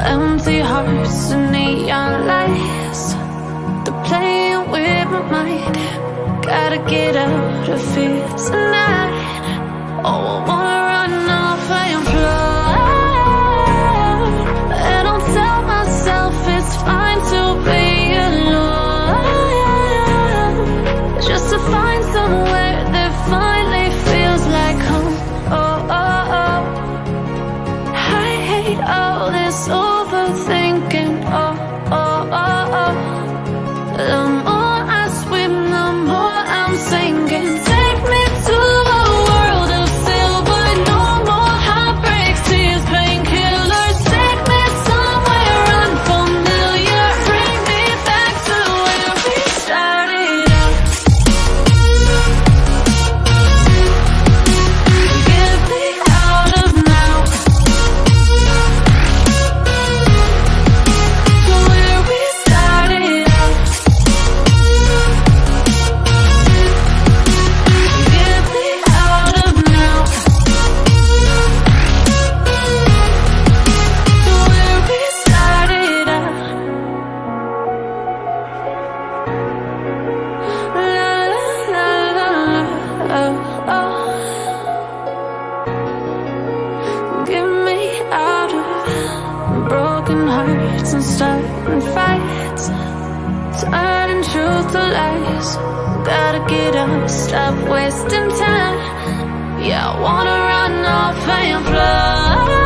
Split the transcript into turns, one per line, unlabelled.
Empty hearts and neon lights, they're playing with my mind. Gotta get out of here tonight. Oh, I wanna run off and fly, and I'll tell myself it's fine to be alone, just to find somewhere that finally feels like home. Oh, oh, oh. I hate all this overthinking. Oh, oh, oh, oh. The more I swim, the more I'm sinking. Take me to a world of silver, no more heartbreaks, tears, painkillers. Take me somewhere unfamiliar, bring me back to where we started out. Get me out of now, to where we started out. Get me out of now, to where we started out. La la la la, oh, oh. Get me out of broken hearts and starting fights, turning truth to lies. Gotta get up, stop wasting time. Yeah, I wanna run off and fly.